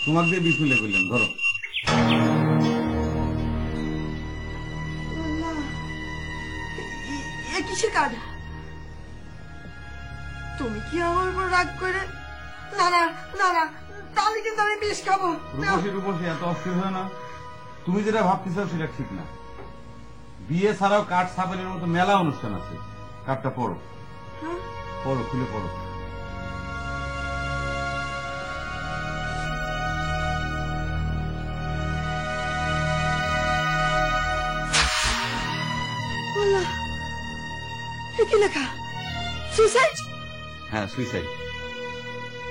তোমাকে দিয়ে বিছুলে বললাম ধরো। কিসের কাজ? তুমি কি আমার উপর রাগ করে? না না না না, তাহলে কিন্তু আমি বিষ খাবো। রূপসী এত অস্থির হয় না। তুমি যেটা ভাবতেছো সেটা ঠিক না। বিয়ে ছাড়াও কাঠ ছাপালের মতো মেলা অনুষ্ঠান আছে। কাঠটা পড়ো, পড়ো, খুলে পড়ো। কি লেখা? সুইসাইড? হ্যাঁ, সুইসাইড।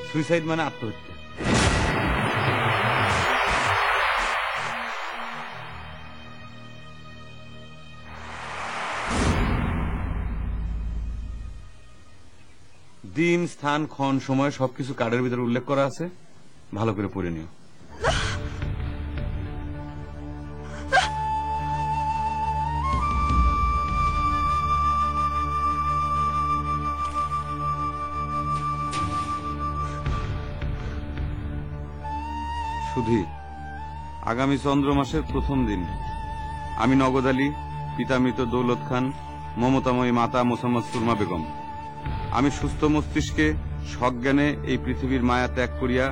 সুইসাইড মানে আত্মহত্যা। দিন, স্থান, ক্ষণ, সময় সবকিছু কার্ডের ভিতরে উল্লেখ করা আছে। ভালো করে পড়ে নিও। সুধী, আগামী চন্দ্র মাসের প্রথম দিন আমি নগদ আলী, পিতা মৃত দৌলত খান, মমতাময়ী মাতা মোসাম্মদ সুরমা বেগম, আমি সুস্থ মস্তিষ্কে সজ্ঞানে এই পৃথিবীর মায়া ত্যাগ করিয়া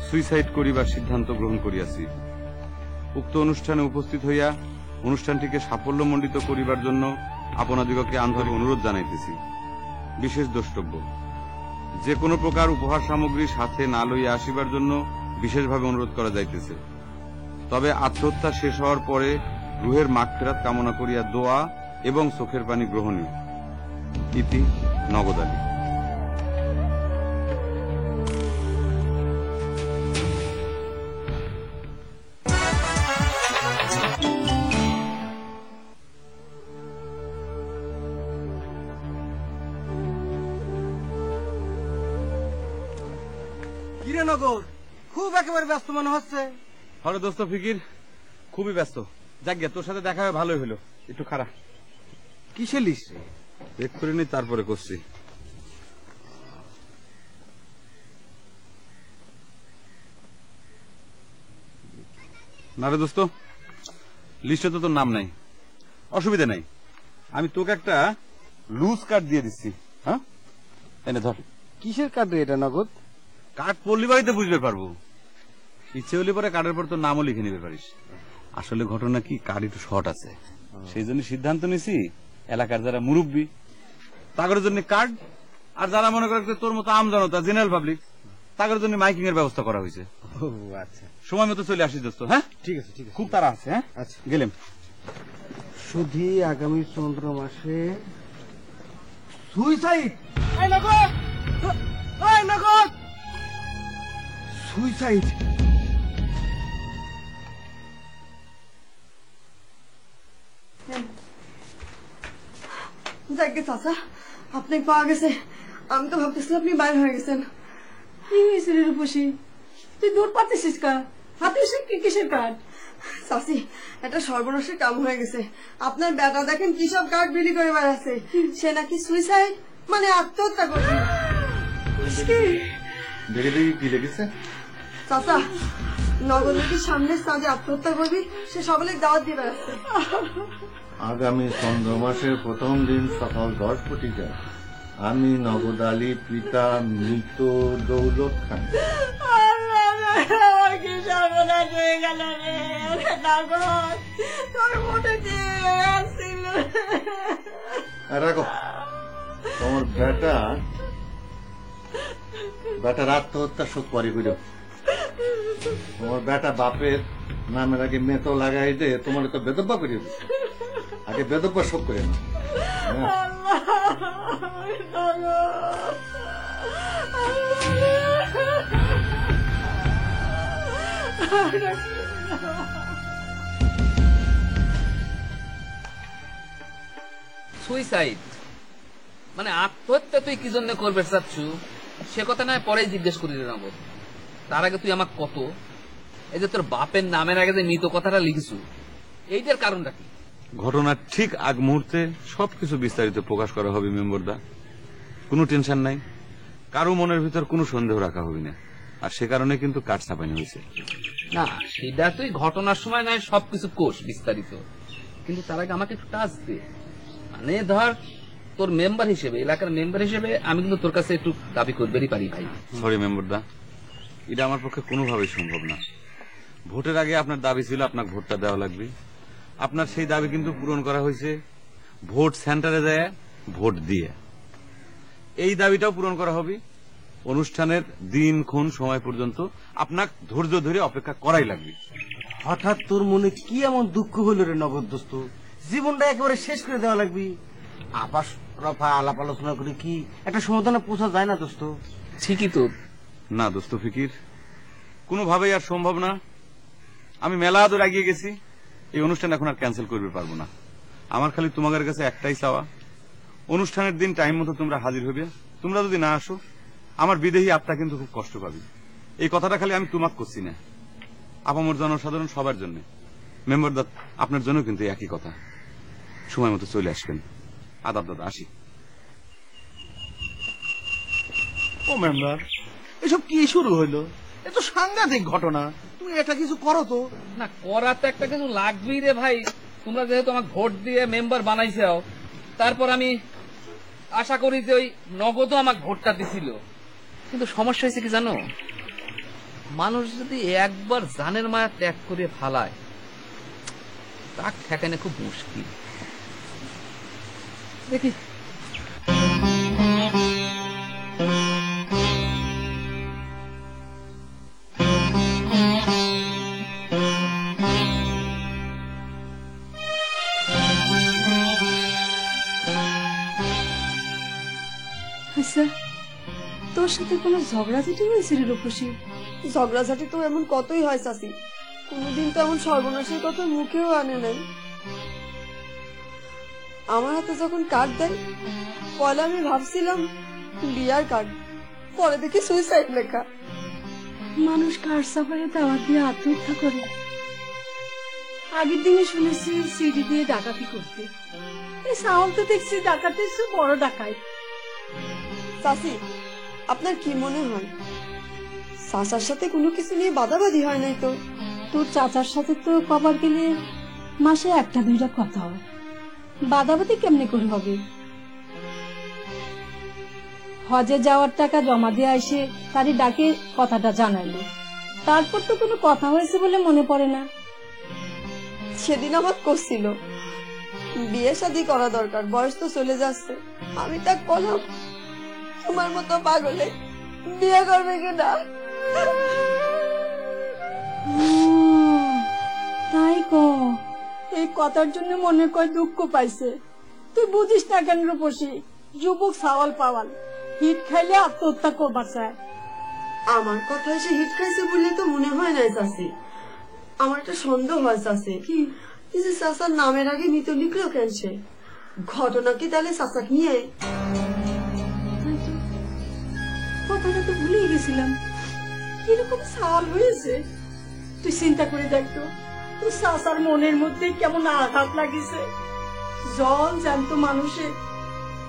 সুইসাইড করিবার সিদ্ধান্ত গ্রহণ করিয়াছি। উক্ত অনুষ্ঠানে উপস্থিত হইয়া অনুষ্ঠানটিকে সাফল্যমণ্ডিত করিবার জন্য আপনাদিগকে আন্তরিক অনুরোধ জানাইতেছি। বিশেষ দ্রষ্টব্য, যে কোনো প্রকার উপহার সামগ্রী সাথে না লইয়া আসিবার জন্য বিশেষভাবে অনুরোধ করা যাইতেছে। তবে আত্মহত্যা শেষ হওয়ার পরে রুহের মাগফিরাত কামনা করিয়া দোয়া এবং চোখের পানি গ্রহণীয়। ইতি নগদ আলী। কিরে নগদ, খুব একেবারে ব্যস্ত মনে হচ্ছে। হরে দোস্ত ফিকির, খুবই ব্যস্ত। যাক গে, তোর সাথে দেখা হয়ে ভালোই হলো। একটু খারাপ। কিসের লিস্ট? চেক করে নি, তারপরে করছি। না রে দোস্ত, লিস্টে তো তোর নাম নাই। অসুবিধা নাই, আমি তোকে একটা লুজ কার্ড দিয়ে দিচ্ছি। হ্যাঁ, এনে ধর। কিসের কার্ড রে এটা নগদ? কার্ড পড়লি বাড়িতে বুঝতে পারবো। ইচ্ছে হলে পরে কার্ডের পর তোর নামও লিখে নিতে পারিস। আসলে ঘটনা কি, কার্ড একটু শর্ট আছে, সেই জন্য সিদ্ধান্ত নিছি এলাকার যারা মুরব্বী তাদের জন্য কার্ড, আর যারা মনে করে তোর মতো আম জনতা জেনারেল পাবলিক তাদের জন্য মাইকিং এর ব্যবস্থা করা হয়েছে। ও আচ্ছা, সময় মতো চলে আসিস দোস্ত। হ্যাঁ ঠিক আছে, ঠিক আছে, খুব তাড়া আছে। হ্যাঁ আচ্ছা গেলাম। সুধী আগামী চন্দ্র মাসে সুইসাইড। নগদ সুইসাইড। যাকে চাচা, আপনি পাওয়া গেছে। আমি তো ভাবতেছিলাম আপনি বাইরে হয়ে গেছেন। কি হয়েছে রে রূপসী, তুই দূর পাচ্ছিস কা? হাতে কিসের কার্ড? চাচি, একটা সর্বনাশের কাম হয়ে গেছে। আপনার বেটা দেখেন কি সব কার্ড বিলি করে বেড়াচ্ছে। সে নাকি সুইসাইড মানে আত্মহত্যা করবে। কি লেগেছে চাচা, নগরীর সামনের সাজে আত্মহত্যা করবি, সে সকলে দাওয়াত দিয়ে বেড়াচ্ছে। আগামী চন্দ্র মাসের প্রথম দিন সকাল 10 ঘটিকায় আমি নগদ আলী, পিতা মৃত দৌলত খান। রাখো, তোমার বেটার আত্মহত্যা শোক করে করি। তোমার বেটা বাপের নামের আগে মেতো লাগাই দে, তোমার তো বেদব্বা করিয়ে দিচ্ছে। আগে বেদব্বা শোক করে না। সুইসাইড মানে আত্মহত্যা তুই কি জন্য করবে চাচ্ছু সে কথা নয়, পরেই জিজ্ঞেস করি রে নগদ। তার আগে তুই আমাকে কত, এই যে তোর বাপের নামের আগে যে মৃত কথাটা লিখছু, এইটার কারণটা কি? ঘটনার ঠিক আগ মুহূর্তে সবকিছু বিস্তারিত প্রকাশ করা হবে মেম্বরদা। কোনো টেনশন নাই, কারো মনের ভিতর কোনো সন্দেহ রাখা হবে না। আর সে কারণে কিন্তু কার্ড ছাপানো হয়েছে। না সেটা তুই ঘটনার সময় নয় সবকিছু কোষ বিস্তারিত, কিন্তু তার আগে আমাকে একটু টাচ দে। মানে ধর তোর মেম্বার হিসেবে, এলাকার মেম্বার হিসেবে আমি কিন্তু তোর কাছে একটু দাবি করবেরই পারি ভাই। সরি মেম্বার দা, এটা আমার পক্ষে কোনোভাবেই সম্ভব না। ভোটের আগে আপনার দাবি ছিল আপনার ভোটটা দেওয়া লাগবে, আপনার সেই দাবি কিন্তু পূরণ করা হয়েছে ভোট সেন্টারে যায় ভোট দিয়ে। এই দাবিটাও পূরণ করা হবে, অনুষ্ঠানের দিন ক্ষণ সময় পর্যন্ত আপনার ধৈর্য ধরে অপেক্ষা করাই লাগবে। হঠাৎ তোর মনে কি এমন দুঃখ হইল রে নগদ দোস্ত? জীবনটা একেবারে শেষ করে দেওয়া লাগবি। আপাস রফা আলাপ আলোচনা করে কি একটা সমাধানে পৌঁছা যায় না দোস্ত? ঠিকই তো। না দোস্ত ফিকির, কোনোভাবেই আর সম্ভব না। আমি মেলা দূর এগিয়ে গেছি, এই অনুষ্ঠান এখন আর ক্যান্সেল করতে পারবো না। আমার খালি তোমাদের কাছে একটাই চাওয়া, অনুষ্ঠানের দিন টাইম মতো তোমরা হাজির হইবে। তোমরা যদি না আসো আমার বিদেহী আত্মা কিন্তু খুব কষ্ট পাবে। এই কথাটা খালি আমি তোমাকে করছি না, আপামর জনসাধারণ সবার জন্য। মেম্বার দা আপনার জন্য কিন্তু একই কথা, সময় মতো চলে আসবেন। আদাব দাদা, আসি। ও মেম্বার, এসব কি শুরু হইলো? এ তো সাংঘাতিক ঘটনা, তুমি এটা কিছু করো তো। না করা তো একটা কিছু লাগবেই রে ভাই। তোমরা যেহেতু আমাকে ভোট দিয়ে মেম্বার বানাইছাও, তারপর আমি আশা করি যে ওই নগদও আমাকে ভোটটা দিছিল। কিন্তু সমস্যা হয়েছে কি জানো, মানুষ যদি একবার জানের মায়া ত্যাগ করে ফালায় তা ঠেকানো খুব মুশকিল। দেখি আচ্ছা, তোর সাথে কোনো ঝগড়াঝাটি হয়েছে রে রূপসী? ঝগড়াঝাটি তো এমন কতই হয় চাচি, কোনোদিন তো এমন সর্বনাশের কথা মুখেও আনে নাই। আমার হাতে যখন কার্ড দেয়, পয়লা আমি ভাবছিলাম বিয়ার কার্ড, পরে দেখি সুইসাইড লেখা। মানুষ কার্ড ছাপায় দাওয়াত দিয়ে আত্মহত্যা করে। আগের দিনে শুনেছি সিডি দিয়ে ডাকাতি করতে, এই সাউন্ড তো দেখছি ডাকাতের চেয়ে বড় ডাকাই। চাচি, আপনার কি মনে হয় চাচার সাথে কোনো কিছু নিয়ে বাদাবাদি হয় নাই তো? তোর চাচার সাথে তো কবার গেলে মাসে একটা দুইটা কথা হয়, বাদাবাদি কেমনে করে হবে? হজে যাওয়ার টাকা জমা দিয়ে এসে তারই ডাকে কথাটা জানাইলো, তারপর তো কোনো কথা হয়েছে বলে মনে পড়ে না। সেদিন আমার করছিল বিয়ে শাদী করা দরকার, বয়স তো চলে যাচ্ছে। আমি তা কলাম তোমার মতো পাগলে বিয়ে করবে কিনা। তাই কো, এই কথার জন্য মনে কয় দুঃখ পাইছে। তুই বুঝিস না কেন রূপসী, যুবক সাওয়াল পাওয়াল হিট খাইলে আত্মহত্যা করবার চায়। আমার কথা সে হিট খাইছে বললে তো মনে হয় না চাষি। আমার একটা সন্দেহ হয় চাষি, কি যে চাষার নামের আগে মৃত লিখলো কেন সে? ঘটনা কি তাহলে চাষাকে নিয়ে? কথাটা তো ভুলেই গেছিলাম, কিরকম সাল হয়েছে। তুই চিন্তা করে দেখতো তোর চাষার মনের মধ্যে কেমন আঘাত লাগিছে। জল জ্যান্ত মানুষের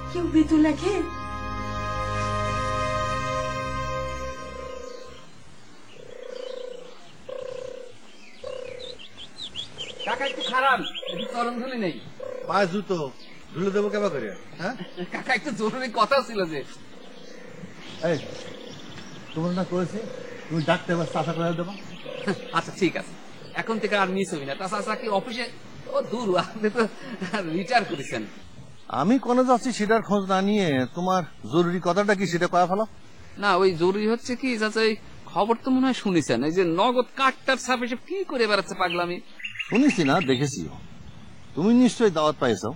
কেউ মৃত্যু লেখে? কাকা একটু খারাপ, একটু চরণ ধুলি নেই। পায়ে জুতো ধুলে দেবো কেবা করে? হ্যাঁ কাকা একটু জরুরি কথা ছিল যে। এই তোমার না করেছি তুমি ডাকতে এবার চাষা করে দেবো। আচ্ছা ঠিক আছে, এখন থেকে আর মিস হবি না। তাছাড়া কি অফিসে ও দূর, আপনি তো রিটায়ার করেছেন। আমি কোনে যাচ্ছি সেটার খোঁজ না নিয়ে তোমার জরুরি কথাটা কি সেটা কয়া ফেলো। না ওই জরুরি হচ্ছে কি চাচা, এই খবর তো মনে হয় শুনেছেন, এই যে নগদ কাঠটার ছাপ এসব কি করে বেড়াচ্ছে পাগলামি। শুনেছি না, দেখেছিও। তুমি নিশ্চয়ই দাওয়াত পাইছো।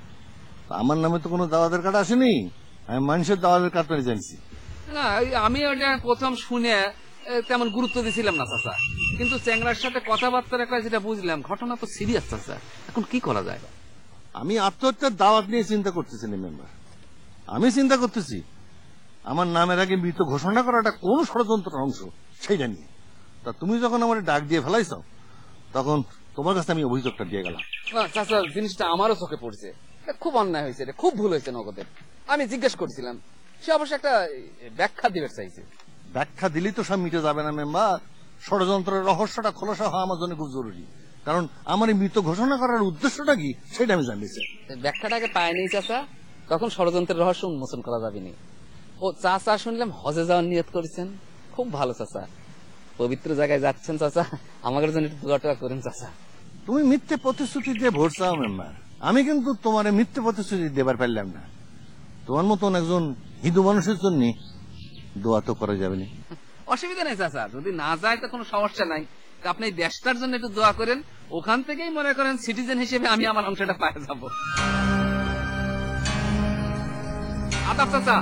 আমার নামে তো কোনো দাওয়াতের কার্ড আসেনি, আমি মানুষের দাওয়াতের কার্ডটা জানছি। না আমি ওটা প্রথম শুনে তেমন গুরুত্ব দিছিলাম না চাচা, কিন্তু চ্যাংরার সাথে কথাবার্তা রাখা যেটা বুঝলাম ঘটনা তো সিরিয়াস চাচা, এখন কি করা যায়? আমি আত্মহত্যার দাওয়াত নিয়ে চিন্তা করতেছি না মেম্বার, আমি চিন্তা করতেছি আমার নামের আগে মৃত ঘোষণা করাটা কোন ষড়যন্ত্রের অংশ সেইটা নিয়ে। তা তুমি যখন আমার ডাক দিয়ে ফেলাইছ তখন তোমার কাছে আমি অভিযোগটা দিয়ে গেলাম। না চাচা, জিনিসটা আমারও চোখে পড়ছে, খুব অন্যায় হয়েছে, খুব ভুল হয়েছে নগদের। আমি জিজ্ঞেস করছিলাম, সে অবশ্য একটা ব্যাখ্যা দিবে চাইছে। ব্যাখ্যা দিলেই তো সব মিটে যাবে না মেম্বার। ষড়যন্ত্রের রহস্যটা খোলাসা হওয়া আমার জন্য খুব জরুরি, কারণ আমার এই মৃত ঘোষণা করার উদ্দেশ্যটা কি সেটা আমি জানতে চাই। ব্যাখ্যাটাকে পায়নি চাচা, তখন ষড়যন্ত্রের রহস্য উন্মোচন করা যাবে না। ও চাচা শুনলাম হজে যাওয়ার নিয়ত করেছেন, খুব ভালো চাচা, পবিত্র জায়গায় যাচ্ছেন চাচা, আমাদের জন্য একটু দোয়া টোয়া করেন চাচা। তুমি মিথ্যে প্রতিশ্রুতি দিয়ে ভোট চাও মেম্বার, আমি কিন্তু তোমার মিথ্যে প্রতিশ্রুতি দেবার পারলাম না। তোমার মতন একজন হিন্দু মানুষের জন্য দোয়া তো করা যাবে না। অসুবিধা নেই চাচা, যদি না যায় তো কোনো সমস্যা নাই। আপনি এই দেশটার জন্য একটু দোয়া করেন, ওখান থেকেই মনে করেন সিটিজেন হিসেবে আমি আমার অংশটা পায়ে যাবো। আদাব চাচা।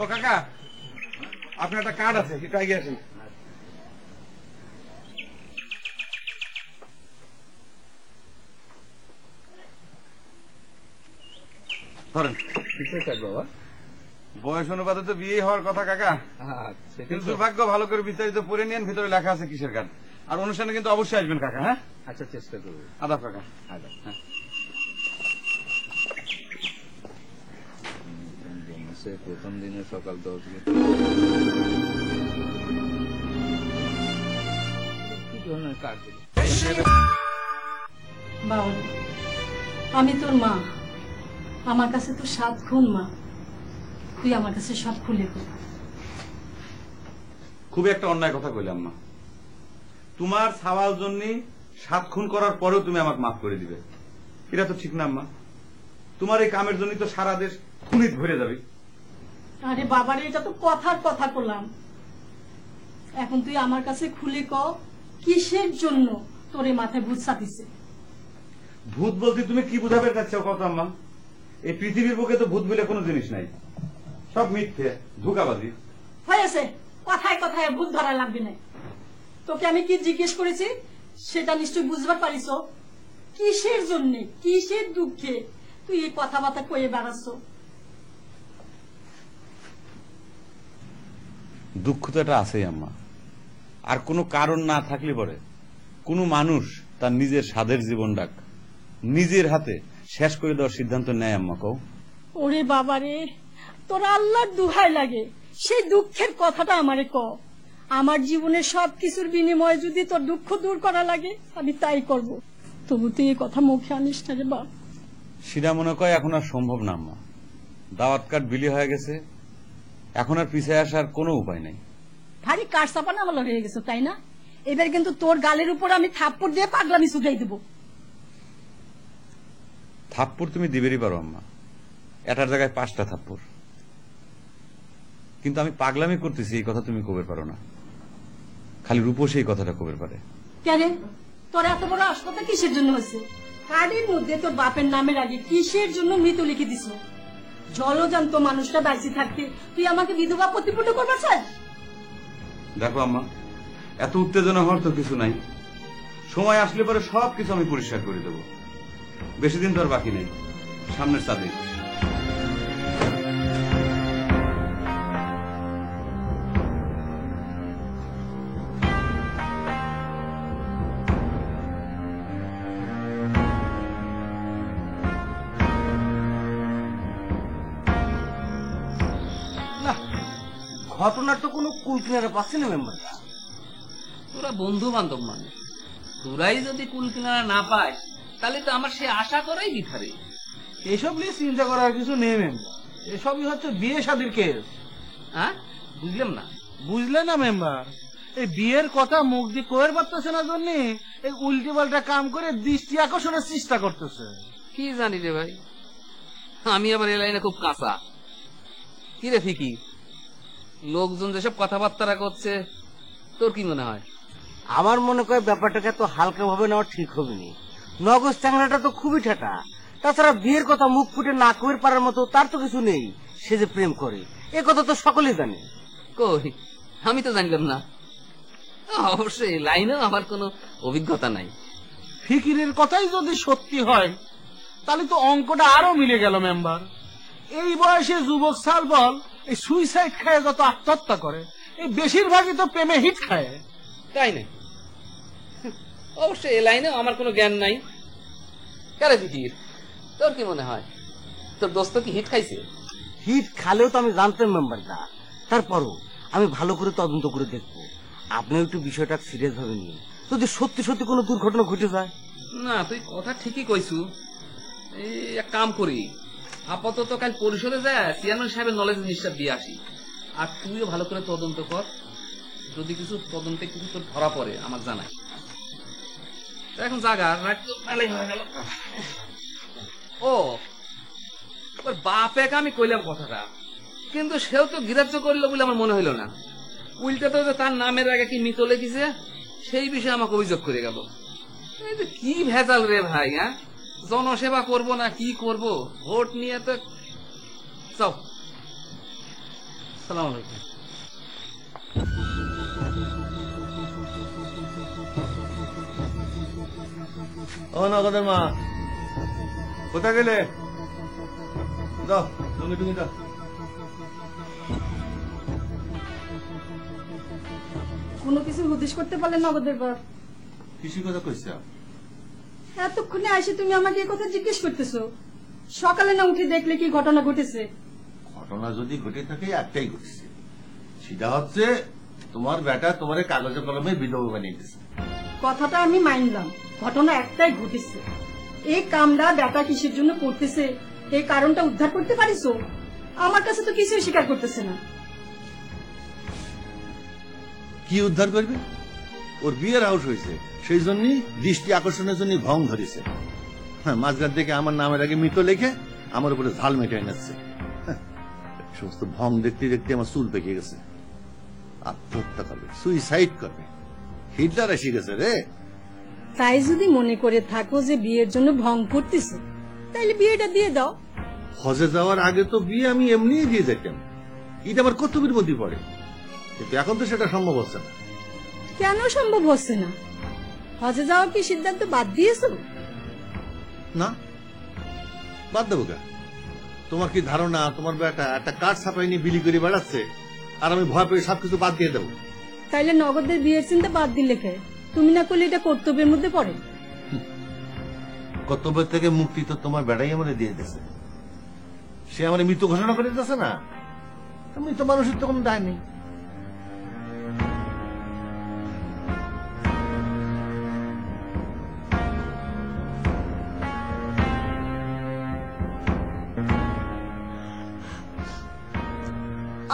ও কাকা, আপনার একটা কার্ড আছে, একটু এগিয়ে আসেন। ধরেন। বাবা বয়স অনুপাতে তো বিয়ে হওয়ার কথা কাকা, কিন্তু দুর্ভাগ্য ভালো করে বিস্তারিত পড়ে নিন, ভিতরে লেখা আছে কিসের কার্ড। আর অনুষ্ঠানে কিন্তু অবশ্যই আসবেন কাকা। হ্যাঁ আচ্ছা, চেষ্টা করবো। আদাব কাকা। আদাব। হ্যাঁ, প্রথম দিনে সকাল 10 কি ধরনের কার্ড? বাবা, আমি তোর মা, আমার কাছে তো 7 খুন মা, তুই আমার কাছে সব খুলে কর। খুবই একটা অন্যায় কথা কইলাম মা। তোমার ছাওয়ার জন্য 7 খুন করার পরেও তুমি আমাকে মাফ করে দিবে, এটা তো ঠিক না মা। তোমার এই কামের জন্য তো সারা দেশ খুনিত ভরে যাবে। আরে বাবার, এটা তো কথার কথা করলাম। এখন তুই আমার কাছে খুলে ক, কিসের জন্য তোর এই মাথায় ভূত চাপিছে? ভূত বলতে তুমি কি বুঝাবে চাচ্ছ কত আম্মা? এই পৃথিবীর বুকে তো ভূত বলে কোনো জিনিস নাই, সব মিথ্যে ধোঁকাবাজি। হয়েছে, কথায় কথায় ভূত ধরা লাগবে না। তোকে আমি কি জিজ্ঞেস করেছি সেটা নিশ্চয় বুঝবার পারিস। কিসের জন্য, কিসের দুঃখে তুই এই কথাবার্তা কয়ে বেড়াচ্ছ? দুঃখ তো এটা আছেই আম্মা, আর কোনো কারণ না থাকলে পরে কোনো মানুষ তার নিজের স্বাদের জীবনটাক নিজের হাতে শেষ করে দেওয়ার সিদ্ধান্ত নেয় আম্মা? কও। ওরে বাবারে, তোর আল্লাহর দুহাই লাগে, সেই দুঃখের কথাটা আমারে ক। আমার জীবনের সবকিছুর বিনিময়ে যদি তোর দুঃখ দূর করা লাগে আমি তাই করব, তবু তুই এই কথা মুখে আনিস না রে বাপ। সেটা মনে কয় এখন আর সম্ভব না আম্মা। দাওয়াত কার্ড বিলি হয়ে গেছে, এখন আর পিছিয়ে আসার কোনো উপায় নেই। ভারী কাঠ চাপানো আমল হয়ে গেছে, তাই না? এবার কিন্তু তোর গালের উপর আমি থাপ্পড় দিয়ে পাগলামি শুধাই দেবো। থাপ্পড় তুমি দিবেরই পারো আম্মা, এটার জায়গায় 5টা থাপ্পড়। কিন্তু আমি পাগলামি করতেছি এই কথা তুমি কবে পারো না, খালি রূপসী এই কথাটা কবে পারে। কেন তোর এত বড় আসপতা কিসের জন্য হয়েছে? কার্ডের মধ্যে তোর বাপের নামের আগে কিসের জন্য মৃত লিখে দিস? জলজান্ত মানুষটা বেঁচে থাকতে তুই আমাকে বিধবা প্রতিপন্ন করবার চাস? দেখো আম্মা, এত উত্তেজনা হওয়ার তো কিছু নাই, সময় আসলে পরে সবকিছু আমি পরিষ্কার করে দেবো। বেশি দিন তো আর বাকি নেই, সামনের চাঁদে। না, ঘটনার তো কোনো কুল কিনারা পাচ্ছি না মেম্বার। তোরা বন্ধু বান্ধব মানুষ, তোরাই যদি কুল কিনারা না পায় তাহলে তো আমার সে আশা করাই বিথারে। এসব নিয়ে চিন্তা করার কিছু নেই মেম্বার, এসবই হচ্ছে বিয়ে শাদীর কেস। হ্যাঁ, বুঝলাম না। বুঝলে না মেম্বার, এই বিয়ের কথা মুখ দিয়ে কয়ের পারতেছে না জন্য এই উল্টি পাল্টা কাম করে দৃষ্টি আকর্ষণের চেষ্টা করতেছে। কি জানি রে ভাই, আমি আবার এই লাইনে খুব কাঁচা। কি রে ফিকি, লোকজন যেসব কথাবার্তা করছে তোর কি মনে হয়? আমার মনে করে ব্যাপারটাকে এত হালকা ভাবে নেওয়া ঠিক হবে না। নগদ চাংড়াটা তো খুবই ঠাটা, তাছাড়া বিয়ের কথা মুখ ফুটে না কইর পারার মতো তার তো কিছু নেই। সে যে প্রেম করে এ কথা তো সকলেই জানে। কই, আমি তো জানলাম না। অবশ্যই লাইনেও আমার কোনো অভিজ্ঞতা নাই। ফিকিরের কথাই যদি সত্যি হয় তাহলে তো অঙ্কটা আরো মিলে গেল মেম্বার। এই বয়সে যুবক সাল বল এই সুইসাইড খায় যত আত্মহত্যা করে, এই বেশিরভাগই তো প্রেমে হিট খায়। তাই না? অবশ্য এ লাইনেও আমার কোনো জ্ঞান নাই। কারে ফিকির, তোর কি মনে হয় তোর দোস্ত কি হিট খাইছে? হিট খালেও তো আমি জানতাম মেম্বারটা, তারপরও আমি ভালো করে তদন্ত করে দেখবো। আপনি একটু বিষয়টা সিরিয়াস ভাবে নিন, যদি সত্যি সত্যি কোনো দুর্ঘটনা ঘটে যায়। না, তুই কথা ঠিকই কইছু। এই এক কাম করি, আপাতত কাল পরিষদে যায় চেয়ারম্যান সাহেবের নলেজ নিশ্চয় দিয়ে আসি। আর তুইও ভালো করে তদন্ত কর, যদি কিছু তদন্তে কিছু তোর ধরা পড়ে আমার জানাই। এখন জাগা রাত তো ভালোই হয়ে গেল। ও ওর বাপে আমি কইলাম কথাটা, কিন্তু সেও তো গ্রাহ্য করলো বলে আমার মনে হইল না। উল্টা তো তার নামের আগে কি মৃত লেগেছে সেই বিষয়ে আমাকে অভিযোগ করে গেল। কি ভেজাল রে ভাই, হ্যাঁ? জনসেবা করব না কি করব, ভোট নিয়ে তো চল। সালাম আলাইকুম। ও নগদের মা, কোথায় গেলে? যাও তুমি তুমি যাও। কোনো কিছু হুদিশ করতে পারলে নগদের বাপ? কিছু কথা কইছ? এতক্ষণে এসে তুমি আমাকে এই কথা জিজ্ঞেস করতেছো? সকালে না উঠে দেখলে কি ঘটনা ঘটেছে? ঘটনা যদি ঘটে থাকে একটাই ঘটেছে, সেটা হচ্ছে তোমার বেটা তোমার কাগজে কলমে বিধবা বানিয়ে দিয়েছে। কথাটা আমি মানলাম, ঘটনা একটাই ঘটেছে। এই কামটা বেটা কিসের জন্য করতেছে এই কারণটা উদ্ধার করতে পারিস? আমার কাছে তো কিছুই স্বীকার করতেছে না। কি উদ্ধার করবে? ওর বিয়ের আউট হয়েছে, সেই জন্যই দৃষ্টি আকর্ষণের জন্য ভং ধরেছে। হ্যাঁ, মাঝরাত দেখে আমার নামের আগে মৃত লেখে আমার উপরে ঝাল মেটাই নাচ্ছে। সমস্ত ভং দেখতে দেখতে আমার চুল পেকে গেছে। আত্মহত্যা করবে, সুইসাইড করবে। হিটলার এসে গেছে রে। তাই যদি মনে করে থাকো যে বিয়ের জন্য ভং করতেছে, তাইলে বিয়েটা দিয়ে দাও। হজে যাওয়ার আগে তো বিয়ে আমি এমনিই দিয়ে যেতাম, এটা আমার কর্তব্যের মধ্যে পড়ে, কিন্তু এখন তো সেটা সম্ভব হচ্ছে না। কেন সম্ভব হচ্ছে না? হজে যাওয়ার কি সিদ্ধান্ত বাদ দিয়েছো? না, বাদ দেবো কে? তোমার কি ধারণা তোমার বেটা একটা কার্ড ছাপাই নিয়ে বিলি করে বেড়াচ্ছে আর আমি ভয় পেয়ে সবকিছু বাদ দিয়ে দেবো? তাইলে নগদের বিয়ের চিন্তা বাদ দিলে কে? তুমি না করলে এটা কর্তব্যের মধ্যে পড়ে। কর্তব্যের থেকে মুক্তি তো তোমার বেটাই আমাদের দিয়ে দিয়েছে। সে আমার মৃত্যু ঘোষণা করে দিতেছে না। মৃত মানুষের তো কোনো দায় নেই।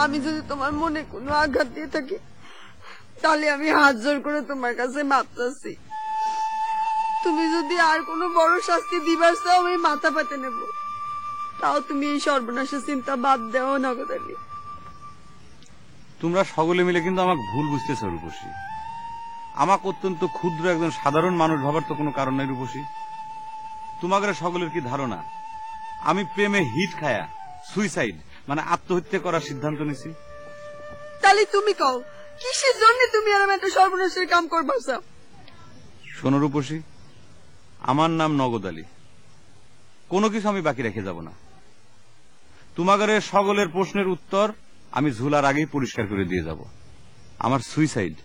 আমি যদি তোমার মনে কোনো আঘাত দিয়ে থাকি, তাহলে আমি হাত জোর করে তোমার কাছে মাপ চাচ্ছি। তুমি যদি আর কোনো বড় শাস্তি দিবার চাও, আমি মাথা পাতে নেব। তাও তুমি এই সর্বনাশের চিন্তা বাদ দেও নগদালি। তোমরা সকলে মিলে কিন্তু আমাকে ভুল বুঝতেছ রূপসী। আমাকে অত্যন্ত ক্ষুদ্র একজন সাধারণ মানুষ ভাবার তো কোনো কারণ নাই রূপসী। তোমাদের সকলের কি ধারণা আমি প্রেমে হিট খায়া সুইসাইড মানে আত্মহত্যা করার সিদ্ধান্ত নিছি? তাহলে তুমি কও, কিসের জন্য তুমি আর একটা সর্বনাশের কাম করবা? শোনো রূপসী, আমার নাম নগদ আলী। কোনো কিছু আমি বাকি রেখে যাব না। তোমাদের সকলের প্রশ্নের উত্তর আমি ঝুলার আগেই পরিষ্কার করে দিয়ে যাব। আমার সুইসাইড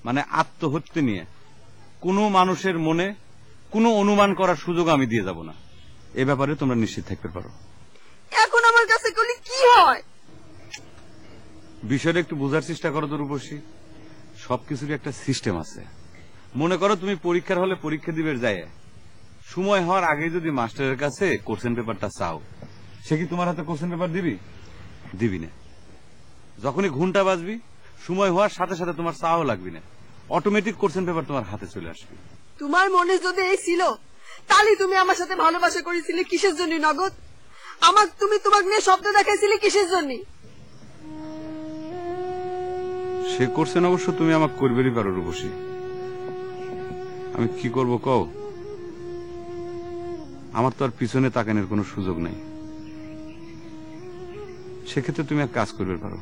মানে আত্মহত্যা নিয়ে কোনো মানুষের মনে কোনো অনুমান করার সুযোগ আমি দিয়ে যাব না। এ ব্যাপারে তোমরা নিশ্চিত থাকতে পারো। এখন আমার কাছে করলে কি হয়? বিষয়টা একটু বোঝার চেষ্টা করো তো রূপসী। সবকিছুরই একটা সিস্টেম আছে। মনে করো তুমি পরীক্ষার হলে পরীক্ষা দিবে যায়, সময় হওয়ার আগে যদি মাস্টারের কাছে কোশ্চেন পেপারটা চাও, সে কি তোমার হাতে কোশ্চেন পেপার দিবি না। যখনই ঘন্টা বাজবি, সময় হওয়ার সাথে সাথে তোমার চাও লাগবি না, অটোমেটিক কোশ্চেন পেপার তোমার হাতে চলে আসবে। তোমার মনে যদি এই ছিল, তাহলে তুমি আমার সাথে ভালোবাসা করেছিলে কিসের জন্য নগদ? তুমি তোমাকে নিয়ে শব্দ দেখাইছিলে কিসের জন্য? সে কোশ্চেন অবশ্য তুমি আমাকে করবেরই পারো রূপসী। আমি কি করব কও? আমার তো আর পিছনে তাকানোর কোনো সুযোগ নাই। সেক্ষেত্রে তুমি এক কাজ করবে পারো,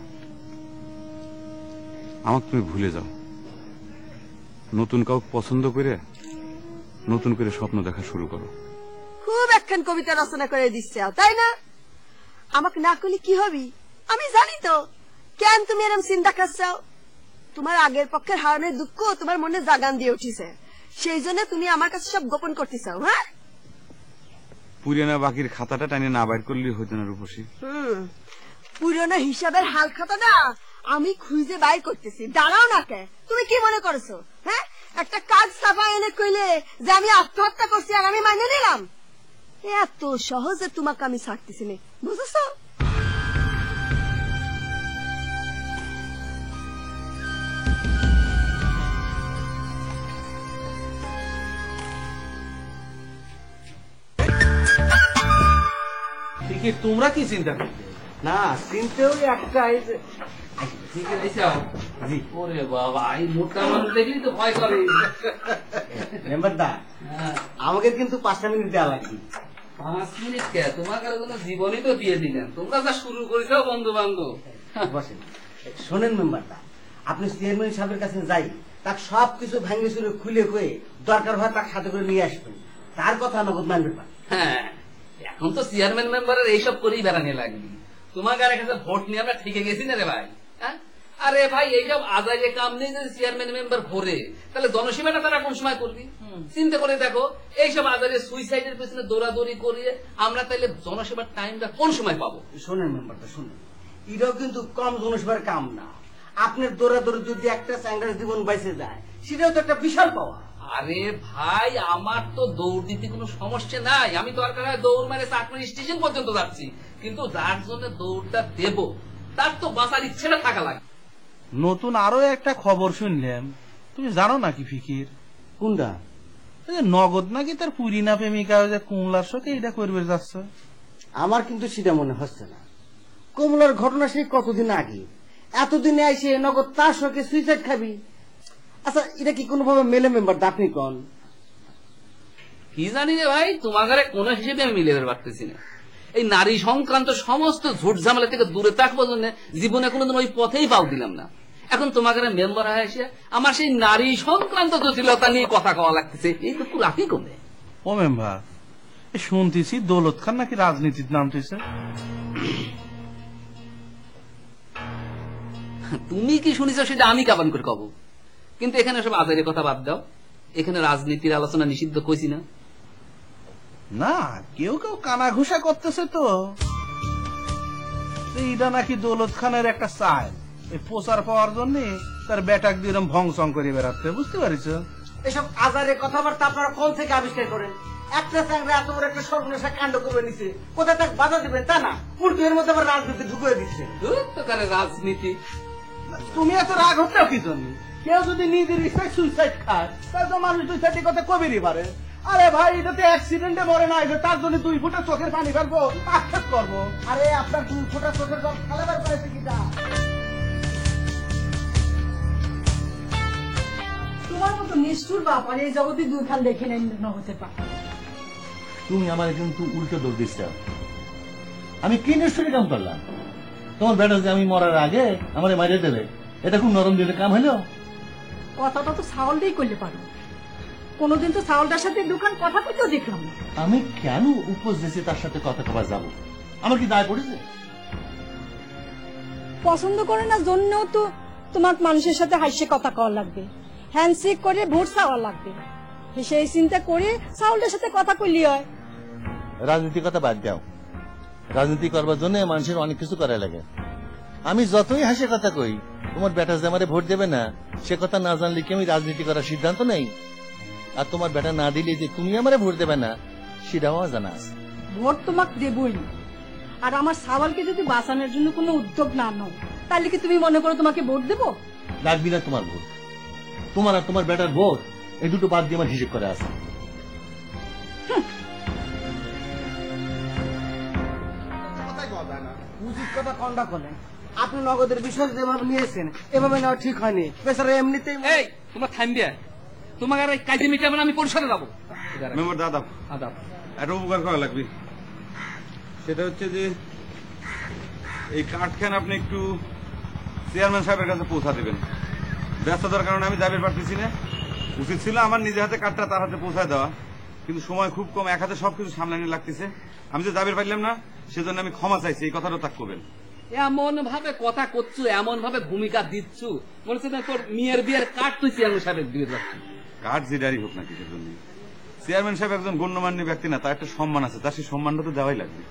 আমাকে তুমি ভুলে যাও। নতুন কাউকে পছন্দ করে নতুন করে স্বপ্ন দেখা শুরু করো। খুব একখান কবিতা রচনা করে দিচ্ছে, তাই না? আমাকে না করলে কি হবি আমি জানি তো। কেন তুমি এরকম চিন্তা করছো? তোমার আগের পক্ষের হারানোর দুঃখ তোমার মনে জাগান দিয়ে উঠিছে, সেই জন্য তুমি আমার কাছে সব গোপন করতে চাও? হ্যাঁ, পুরানা বাকির খাতাটা টানে না বাইর করলে হইতো না রূপসী। পুরনো হিসাবের হাল খাতাটা আমি খুঁজে বাইর করতেছি, দাঁড়াও না কে? তুমি কি মনে করছো? হ্যাঁ, একটা কাজ চাপা এনে কইলে যে আমি আত্মহত্যা করছি আর আমি মাইনে নিলাম? এত সহজে তোমাকে আমি ছাড়তেছি না, বুঝেছো? ফিকির, তোমরা কি চিন্তা করতে? না, চিনতেও একটাই যে ঠিক আছে। ওরে বাবা, এই মোটা মানুষ দেখলি তো ভয় করে। মেম্বার দা, আমাকে কিন্তু 5টা মিনিট দেওয়া লাগবে। 5 মিনিট কে? তোমার কাছে কোনো জীবনই তো দিয়ে দিলেন, তোমরা যা শুরু করেছো বন্ধু বান্ধব। বসেন। শোনেন মেম্বার দা, আপনি চেয়ারম্যান সাহেবের কাছে যাই, তাকে সবকিছু ভাঙে চুরে খুলে খুয়ে দরকার হয় তাকে সাথে করে নিয়ে আসবেন। তার কথা নগদ মানবে না। হ্যাঁ, এখন তো চেয়ারম্যান মেম্বারের এইসব করেই বেড়ানি লাগবে। তোমার কাছে ভোট নিয়ে আমরা ঠিকে গেছি না রে ভাই? হ্যাঁ, আরে ভাই, এইসব আদায়ে কাম নেই যদি চেয়ারম্যান মেম্বার ভরে, তাহলে জনসেবাটা তারা কোন সময় করবি? চিন্তা করে দেখো, এইসব আদায়ে সুইসাইডের পেছনে দৌড়াদৌড়ি করিয়ে আমরা তাহলে জনসেবার টাইমটা কোন সময় পাবো? শোনেন মেম্বারটা, শুনুন, এটাও কিন্তু কম জনসেবার কাম না। আপনার দৌড়াদৌড়ি যদি একটা চ্যাংড়ার জীবন বাইসে যায়, সেটাও তো একটা বিশাল পাওয়া। আরে ভাই, আমার তো দৌড় দিতে কোনো সমস্যা নাই, আমি তো আর দৌড় মেরে চাকরি স্টেশন পর্যন্ত যাচ্ছি, কিন্তু যার জন্য দৌড়টা দেব তার তো বাঁচার ইচ্ছেটা থাকা লাগে। নতুন আরো একটা খবর শুনলাম, তুমি জানো নাকি ফিকির? কোনটা? এই যে নগদ নাকি তার পুরিনা প্রেমিকা ওই যে কুমলার সাথে এটা করবে যাচ্ছে। আমার কিন্তু সেটা মনে হচ্ছে না। কমলার ঘটনা সেই কতদিন আগে, এতদিনে এসে নগদ তার সঙ্গে সুইসাইড খাবি? আচ্ছা, এটা কি কোনোভাবে মেলে মেম্বার? আপনি কন। কি জানি রে ভাই, তোমার ঘরে কোন হিসেবে আমি মিলে পারতেছি না। এই নারী সংক্রান্ত সমস্ত ঝুট ঝামেলা থেকে দূরে থাকবো জন্য জীবনে কোনোদিন ওই পথেই পাও দিলাম না। এখন তোমার ঘরে মেম্বার হয়ে এসে আমার সেই নারী সংক্রান্ত জটিলতা নিয়ে কথা কওয়া লাগতেছে, এই তো রাখি কমে। ও মেম্বার, শুনতেছি দৌলত খান নাকি রাজনীতির নামতেছে। তুমি কি শুনিস সেটা আমি কাবান করে কব, কিন্তু এখানে সব আজারের কথা বাদ দাও, এখানে রাজনীতির আলোচনা নিষিদ্ধ কইছি না? না, কেউ কেউ কানা ঘুষা করতেছে তো। এইটা নাকি দৌলত খানের একটা চাল, এই প্রচার পাওয়ার জন্য তার বেটাক দিয়ে ভংসং করে বেড়াচ্ছে, বুঝতে পারিস? এসব আজারের কথাবার্তা আপনারা কোন থেকে আবিষ্কার করেন? একটা চ্যাংড়া এত বড় একটা সর্বনাশা কাণ্ড করে নিছে, কোথায় তাকে বাধা দিবেন তা না, উল্টো এর মধ্যে আবার রাজনীতি ঢুকিয়ে দিচ্ছে। রাজনীতি? তুমি এত রাগ হচ্ছে কি জন্য? কেউ যদি নিজের ইচ্ছায় সুইসাইড খায়, তাহলে তো মানুষ সুইসাইডের কথা কবিরই পারে। আরে ভাই, এটা তো অ্যাক্সিডেন্টে মরে না, তার জন্য 2 ফুটা চোখের পানি ফেলবো, আক্ষেপ করবো? আরে আপনার 2 ফোঁটা চোখের জল খালাবার করেছে কিটা? তোমার মতো নিষ্ঠুর বাপ আর এই জগতে 2 খান দেখে নেন না হতে পারে। তুমি আমার কিন্তু উল্টো দৌড় দিচ্ছ। আমি কি নিশ্চয়ই কাম করলাম? তোমার বেটা যে আমি মরার আগে আমার মাইরে দেবে, এটা খুব নরম দিলে কাম হইলো? কথাটা তো ছাগলটাই করলে পারো, কোনোদিন তো ছাগলটার সাথে দোকান কথা কইতেও দেখলাম না। আমি কেন উপোস দিয়েছি তার সাথে কথা কবার যাব? আমার কি দায় পড়েছে? পছন্দ করে না জন্যও তো তোমার মানুষের সাথে হাসিয়ে কথা কওয়া লাগবে, হ্যান্ডশেক করে ভোট চাওয়া লাগবে। সেই চিন্তা করে ছাগলটার সাথে কথা কইলি হয়। রাজনীতির কথা বাদ দাও। রাজনীতি করবার জন্য মানুষের অনেক কিছু করা লাগে। আমি যতই হাসে কথা কই, তোমার বেটা যে আমারে ভোট দেবে না সে কথা না জানলে কি আমি রাজনীতি করার সিদ্ধান্ত নেই? আর তোমার বেটা না দিলে যে তুমি আমারে ভোট দেবে না সেটাও আমার জানা আছে। ভোট তোমাকে দেবই, আর আমার ছাগলকে যদি বাঁচানোর জন্য কোনো উদ্যোগ না নাও, তাহলে কি তুমি মনে করো তোমাকে ভোট দেবো? লাগবি না তোমার ভোট। তোমার আর তোমার বেটার ভোট এই দুটো বাদ দিয়ে আমার হিসেব করে আছে। উচিত কথা কোনটা করলেন? আপনি নগদের বিষয় যেভাবে নিয়েছেন এভাবে নেওয়া ঠিক হয়নি। বেচারা এমনিতেই এই তোমার থামবে, তোমার আর এই কাজে মিটাবে না, আমি পরিষদে যাবো। মেম্বার দাদা, আদাব। একটা উপকার করা লাগবে, সেটা হচ্ছে যে এই কার্ডখান আপনি একটু চেয়ারম্যান সাহেবের কাছে পৌঁছা দেবেন। ব্যস্ততার কারণে আমি যাবে পারতেছি না। উচিত ছিল আমার নিজে হাতে কার্ডটা তার হাতে পৌঁছায় দেওয়া, কিন্তু সময় খুব কম, এক হাতে সবকিছু সামলানো লাগতেছে। আমি যে যাবে পারলাম না, সেজন্য আমি ক্ষমা চাইছি, এই কথাটা তাক করবেন। এমন ভাবে কথা করছো, এমন ভাবে ভূমিকা দিচ্ছ, মনে হচ্ছে না তোর মেয়ের বিয়ের কার্ড তুই চেয়ারম্যান সাহেবের দিয়ে যাচ্ছি। কার্ড যেটারই হোক না কিসের জন্য, চেয়ারম্যান সাহেব একজন গণ্যমান্য ব্যক্তি না, তার একটা সম্মান আছে, তার সেই সম্মানটা তো দেওয়াই লাগবে।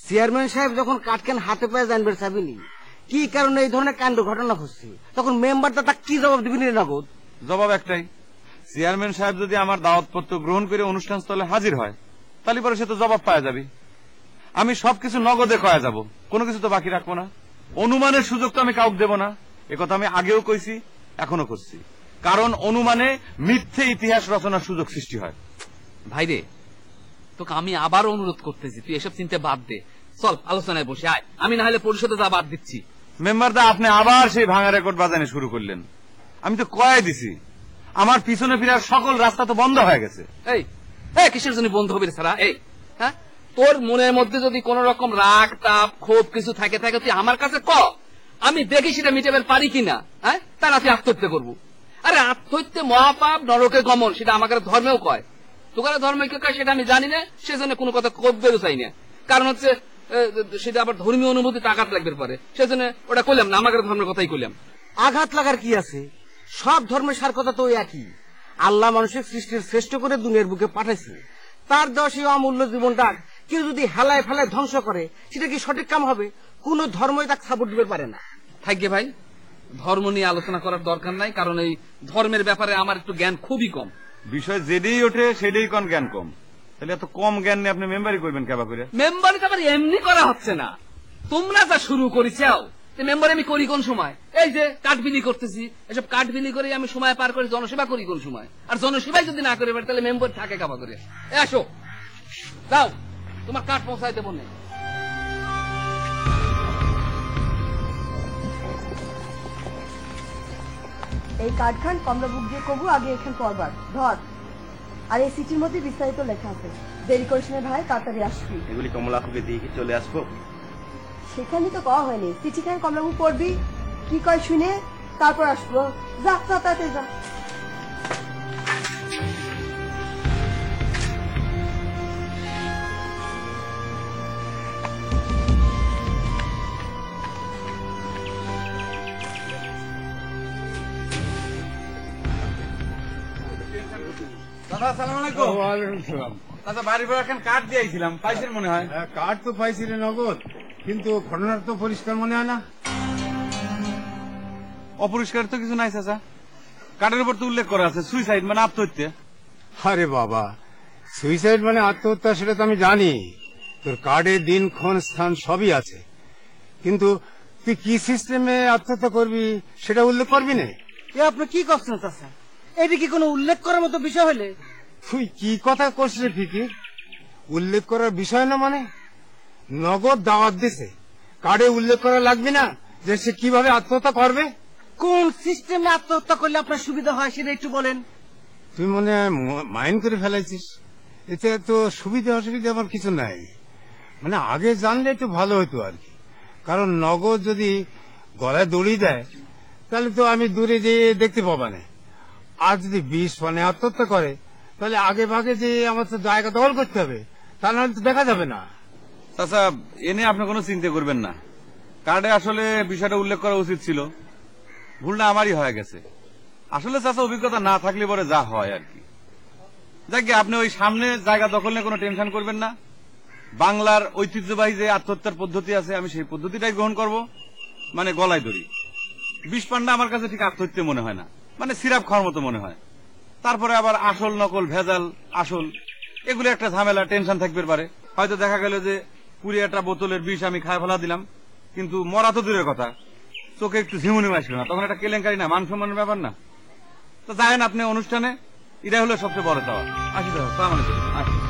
চেয়ারম্যান সাহেব যখন কাটকেন হাতে পায়ে জানবেন সাবিনি কি কারণে এই ধরনের কাণ্ড ঘটনা ঘটছে, তখন মেম্বারটা তা কি জবাব দিবেন নগদ? জবাব একটাই, চেয়ারম্যান সাহেব যদি আমার দাওয়াতপত্র গ্রহণ করে অনুষ্ঠান স্থলে হাজির হয়, তাহলে পরে সে তো জবাব পাওয়া যাবে। আমি সবকিছু নগদে কয়া যাব, কোনো কিছু তো বাকি রাখবো না। অনুমানের সুযোগ তো আমি কাউকে দেব না, একথা আমি আগেও কইছি, এখনো করছি। কারণ অনুমানে মিথ্যে ইতিহাস রচনার সুযোগ সৃষ্টি হয়। ভাইরে, তোকে আমি আবার অনুরোধ করতেছি, তুই এসব চিন্তা বাদ দে, চল আলোচনায় বসে আয়। আমি না হলে পরিষদে যা বাদ দিচ্ছি। মেম্বারদা, আপনি আবার সেই ভাঙা রেকর্ড বাজানো শুরু করলেন। আমি তো কয়াই দিছি, আমার পিছনে ফিরার সকল রাস্তা তো বন্ধ হয়ে গেছে। এই কিসের জন্য বন্ধ হবে ছাড়া? হ্যাঁ, তোর মনের মধ্যে যদি কোন রকম রাগ তাপ ক্ষোভ কিছু থাকে তুই আমার কাছে ক, আমি দেখি সেটা মিটাবে পারি কিনা। হ্যাঁ, তারা তুই আত্মহত্যা করবো। আরে আত্মহত্যা মহাপাপ, নরকে গমন, সেটা আমাকে ধর্মেও কয়। তোকার ধর্মে কেউ কয় সেটা আমি জানি না, সেজন্য কোনো কথা করতেও চাই না। কারণ হচ্ছে সেটা আবার ধর্মীয় অনুভূতি আঘাত লাগবে পারে, সেজন্য ওটা কইলাম না, আমাকে ধর্মের কথাই কইলাম। আঘাত লাগার কি আছে? সব ধর্মের সার কথা তো একই। আল্লাহ মানুষের সৃষ্টির শ্রেষ্ঠ করে দুনিয়ার বুকে পাঠাইছে, তার দেওয়া সেই অমূল্য জীবনটা কেউ যদি হেলায় ফেলায় ধ্বংস করে, সেটা কি সঠিক কাম হবে? কোন ধর্মই তাকে সাপোর্ট দিতে পারে না। থাকবে ভাই, ধর্ম নিয়ে আলোচনা করার দরকার নাই, কারণ এই ধর্মের ব্যাপারে আমার একটু জ্ঞান খুবই কম। বিষয় যেটাই ওঠে সেটাই কোন জ্ঞান কম, তাহলে এত কম জ্ঞান নিয়ে আপনি মেম্বারই করবেন কেবা করে? মেম্বারই তো আবার এমনি করা হচ্ছে না, তোমরা যা শুরু করেছাও। মেম্বার আমি করি কোন সময়? এই যে কাঠ বিলি করতেছি, এসব কাঠ বিলি করে আমি সময় পার করে জনসেবা করি কোন সময়? আর জনসেবাই যদি না করে তাহলে মেম্বার থাকে কাবা করে? আসো, দাও, তোমার কাঠ পৌঁছাই দেবো না। এই কার্ড খান কমলা বুক দিয়ে কবু আগে এখান পরবার ধর। আর এই সিটির মধ্যে বিস্তারিত লেখা আছে। দেরি করিস না ভাই, তাড়াতাড়ি আসবি। এগুলি কমলাপুকে দিয়ে কি চলে আসবো? সেখানে তো কওয়া হয়নি, চিঠি খান কমলা বুক পড়বি, কি কয় শুনে তারপর আসবো। যা যা, তাড়াতাড়ি যা। দাদা আসসালামু আলাইকুম। ওয়ালাইকুম সালাম। দাদা বাড়ি ভাড়া এখন কার্ড দিয়েছিলাম, পাইছেন মনে হয়? কার্ড তো পাইছিলে নগদ, কিন্তু ঘটনার তো পরিষ্কার মনে হয় না। অপরিষ্কার তো কিছু নাই চাচা, কার্ডের উপর তো উল্লেখ করা আছে সুইসাইড মানে আত্মহত্যা। আরে বাবা, সুইসাইড মানে আত্মহত্যা সেটা তো আমি জানি, তোর কার্ডে দিনক্ষণ স্থান সবই আছে, কিন্তু তুই কি সিস্টেমে আত্মহত্যা করবি সেটা উল্লেখ করবি না। এ আপনি কি করছেন চাচা? এটি কি কোনো উল্লেখ করার মতো বিষয় হলে? তুই কি কথা করছিস ফিকির? উল্লেখ করার বিষয় না মানে? নগদ দাওয়াত দিছে, কার্ডে উল্লেখ করা লাগবে না যে সে কিভাবে আত্মহত্যা করবে? কোন সিস্টেমে আত্মহত্যা করলে আপনার সুবিধা হয় সেটা একটু বলেন। তুই মনে হয় মাইন্ড করে ফেলাইছিস, এতে তো সুবিধা অসুবিধা আমার কিছু নাই। মানে আগে জানলে একটু ভালো হতো আর কি, কারণ নগদ যদি গলায় দড়ি দেয় তাহলে তো আমি দূরে যেয়ে দেখতে পাবা না। আর যদি 20 পানে আত্মহত্যা করে তাহলে আগে ভাগে যে আমার তো জায়গা দখল করতে হবে, তা নাহলে তো দেখা যাবে না। চাচা এনে আপনি কোনো চিন্তা করবেন না, কার্ডে আসলে বিষয়টা উল্লেখ করা উচিত ছিল, ভুলটা আমারই হয়ে গেছে। আসলে চাচা অভিজ্ঞতা না থাকলে পরে যা হয় আর কি। যাক, আপনি ওই সামনে জায়গা দখল নিয়ে কোনো টেনশন করবেন না। বাংলার ঐতিহ্যবাহী যে আত্মহত্যার পদ্ধতি আছে আমি সেই পদ্ধতিটাই গ্রহণ করব, মানে গলায় দড়ি। 20 পান্ডা আমার কাছে ঠিক আত্মহত্যা মনে হয় না, মানে সিরাপ খাওয়ার মতো মনে হয়। তারপরে আবার আসল নকল ভেজাল আসল এগুলো একটা ঝামেলা, টেনশন থাকবে পারে। হয়তো দেখা গেল যে 20 বোতলের বিষ আমি খায় ফেলা দিলাম, কিন্তু মরা তো দূরের কথা, চোখে একটু ঝিমুনি আসলো না, তখন একটা কেলেঙ্কারি না, মান সম্মানের ব্যাপার না? তো যায়েন আপনি অনুষ্ঠানে, এটা হলো সবচেয়ে বড় চাওয়া। আসি দাদা, সালাম আলাইকুম।